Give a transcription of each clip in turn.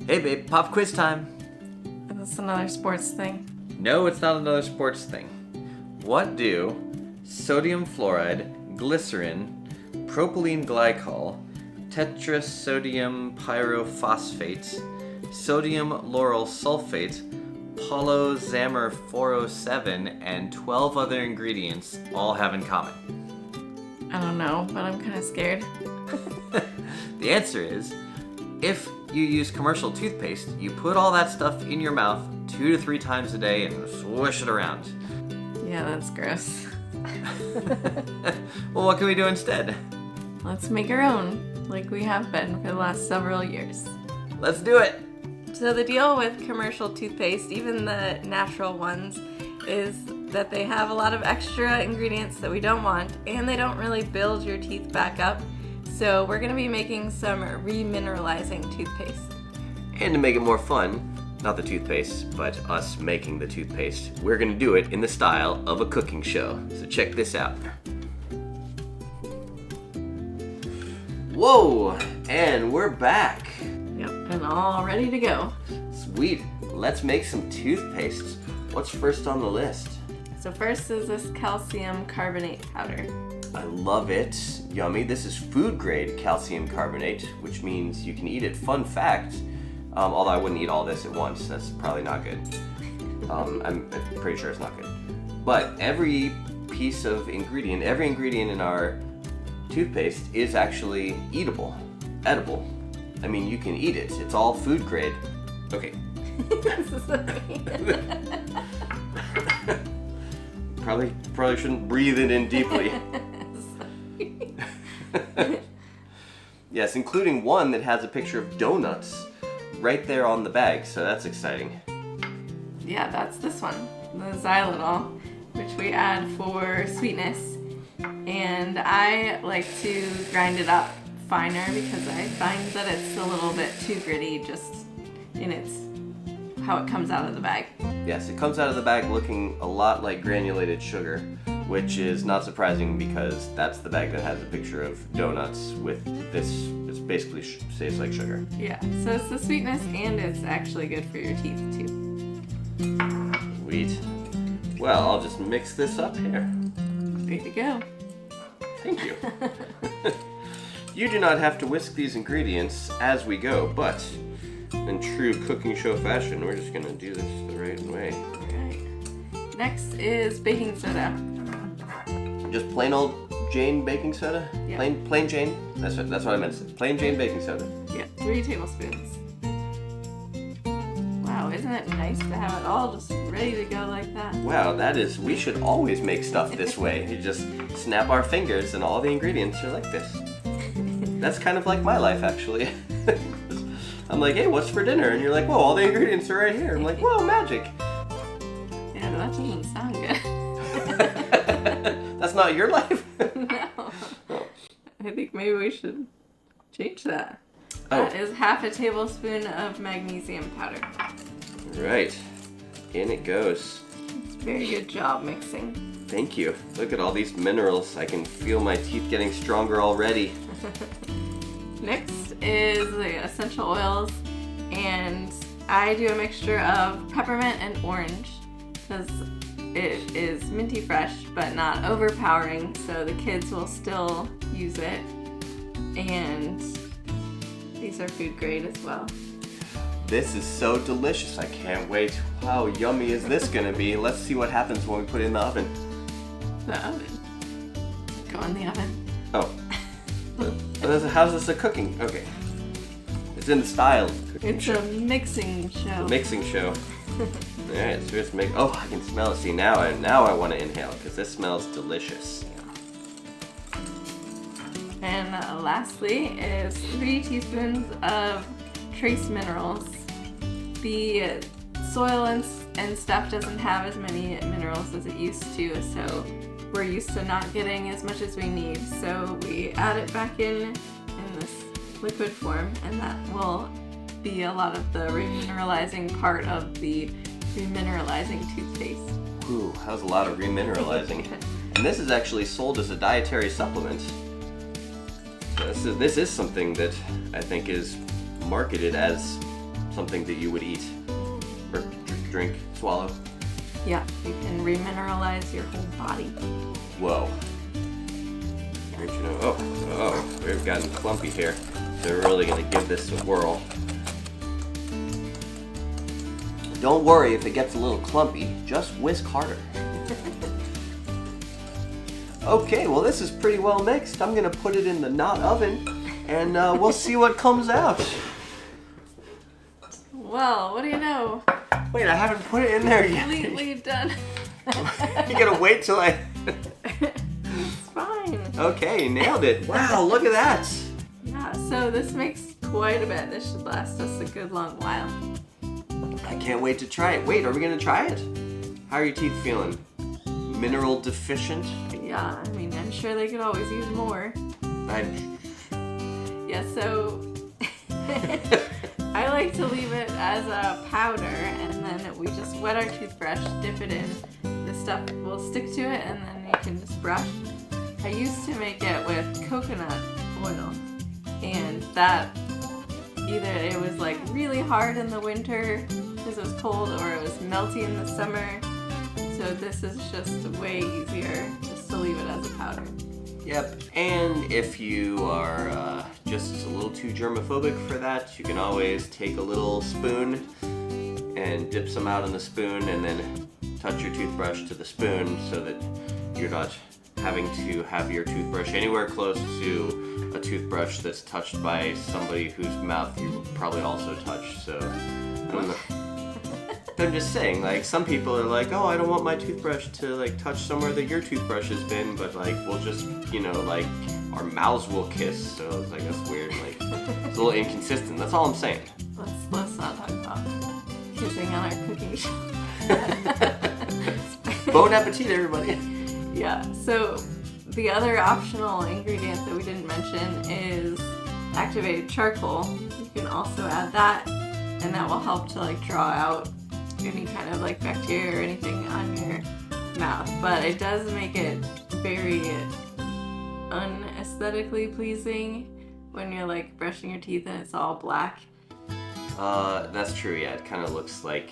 Hey babe, pop quiz time. Is this another sports thing? No, it's not another sports thing. What do sodium fluoride, glycerin, propylene glycol, tetrasodium pyrophosphate, sodium lauryl sulfate, poloxamer 407, and 12 other ingredients all have in common? I don't know, but I'm kind of scared. The answer is, if you use commercial toothpaste, you put all that stuff in your mouth 2 to 3 times a day and swish it around. Yeah, that's gross. Well, what can we do instead? Let's make our own, like we have been for the last several years. Let's do it! So the deal with commercial toothpaste, even the natural ones, is that they have a lot of extra ingredients that we don't want, and they don't really build your teeth back up. So we're going to be making some remineralizing toothpaste. And to make it more fun, not the toothpaste, but us making the toothpaste, we're going to do it in the style of a cooking show. So check this out. Whoa! And we're back! Yep, and all ready to go. Sweet! Let's make some toothpaste. What's first on the list? So first is this calcium carbonate powder. I love it. Yummy. This is food grade calcium carbonate, which means you can eat it. Fun fact, although I wouldn't eat all this at once. That's probably not good. I'm pretty sure it's not good. But every ingredient in our toothpaste is actually edible. I mean, you can eat it. It's all food grade. Okay. Probably shouldn't breathe it in deeply. Yes, including one that has a picture of donuts right there on the bag, so that's exciting. Yeah, that's this one, the xylitol, which we add for sweetness. And I like to grind it up finer because I find that it's a little bit too gritty just in how it comes out of the bag. Yes, it comes out of the bag looking a lot like granulated sugar, which is not surprising because that's the bag that has a picture of donuts with this. It's basically tastes like sugar. Yeah, so it's the sweetness and it's actually good for your teeth too. Sweet. Well, I'll just mix this up here. Ready to go. Thank you. You do not have to whisk these ingredients as we go, but in true cooking show fashion, we're just gonna do this the right way. Alright. Next is baking soda. Just plain old Jane baking soda? Yeah. Plain Jane? That's what I meant to say. Plain Jane baking soda. Yeah, 3 tablespoons. Wow, isn't it nice to have it all just ready to go like that? Wow, we should always make stuff this way. You just snap our fingers and all the ingredients are like this. That's kind of like my life, actually. I'm like, hey, what's for dinner? And you're like, whoa, all the ingredients are right here. I'm like, whoa, magic. Yeah, that doesn't sound good. That's not your life? No. Oh. I think maybe we should change that. Oh. That is half a tablespoon of magnesium powder. Right. In it goes. It's a very good job mixing. Thank you. Look at all these minerals. I can feel my teeth getting stronger already. Next is the essential oils, and I do a mixture of peppermint and orange because it is minty fresh but not overpowering, so the kids will still use it, and these are food grade as well. This is so delicious. I can't wait. How yummy is this gonna be? Let's see what happens when we put it in the oven. The oven. Go in the oven. Oh. How's this a cooking? Okay. It's in the style of cooking It's show. a mixing show. Mixing show. Alright, so let's make. Oh, I can smell it. See, now I want to inhale because this smells delicious. And lastly is 3 teaspoons of trace minerals. The soil and stuff doesn't have as many minerals as it used to, so we're used to not getting as much as we need. So we add it back in this liquid form, and that will be a lot of the remineralizing part of the remineralizing toothpaste. Ooh, that was a lot of remineralizing. And this is actually sold as a dietary supplement. So this is something that I think is marketed as something that you would eat or drink, swallow. Yeah, you can remineralize your whole body. Whoa. Oh, we've gotten clumpy here. They're really gonna give this a whirl. Don't worry if it gets a little clumpy, just whisk harder. Okay, well this is pretty well mixed. I'm gonna put it in the not oven and we'll see what comes out. Well, what do you know? Wait, I haven't put it in there yet. Completely done. You gotta wait till I... It's fine. Okay, nailed it. Wow, look at that. Yeah, so this makes quite a bit. This should last us a good long while. I can't wait to try it. Wait, are we gonna try it? How are your teeth feeling? Mineral deficient? Yeah, I mean, I'm sure they could always use more. Yeah, so I like to leave it as a powder, and then we just wet our toothbrush, dip it in. The stuff will stick to it, and then you can just brush. I used to make it with coconut oil, and that either it was like really hard in the winter because it was cold, or it was melty in the summer. So this is just way easier just to leave it as a powder. Yep, and if you are just a little too germophobic for that, you can always take a little spoon and dip some out in the spoon and then touch your toothbrush to the spoon so that you're not having to have your toothbrush anywhere close to a toothbrush that's touched by somebody whose mouth you probably also touch. So, I don't know. I'm just saying, like, some people are like, oh, I don't want my toothbrush to, like, touch somewhere that your toothbrush has been, but, like, we'll just, you know, like, our mouths will kiss, so it's like, that's weird, like, it's a little inconsistent, that's all I'm saying. Let's not talk about kissing on our cooking show. Bon appetit, everybody. Yeah, so the other optional ingredient that we didn't mention is activated charcoal. You can also add that, and that will help to, like, draw out any kind of like bacteria or anything on your mouth, but it does make it very unaesthetically pleasing when you're like brushing your teeth and it's all black. That's true, yeah, it kind of looks like,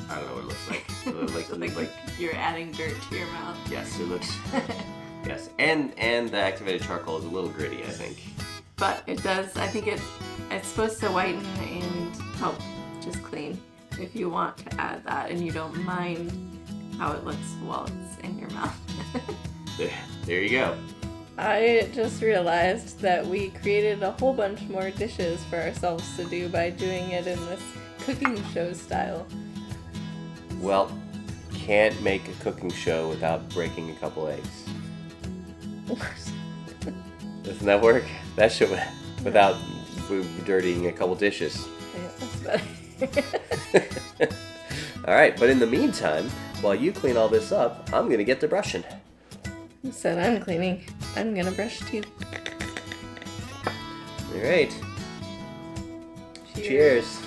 I don't know what it looks like. like you're adding dirt to your mouth. Yes, it looks, yes, and the activated charcoal is a little gritty, I think. But it does, I think it's supposed to whiten and help just clean. If you want to add that and you don't mind how it looks while it's in your mouth. There you go. I just realized that we created a whole bunch more dishes for ourselves to do by doing it in this cooking show style. Well, can't make a cooking show without breaking a couple eggs. Doesn't that work? That should, without dirtying a couple dishes. Yeah, that's better. Alright, but in the meantime, while you clean all this up, I'm gonna get to brushing. You said I'm cleaning. I'm gonna brush teeth. Alright. Cheers.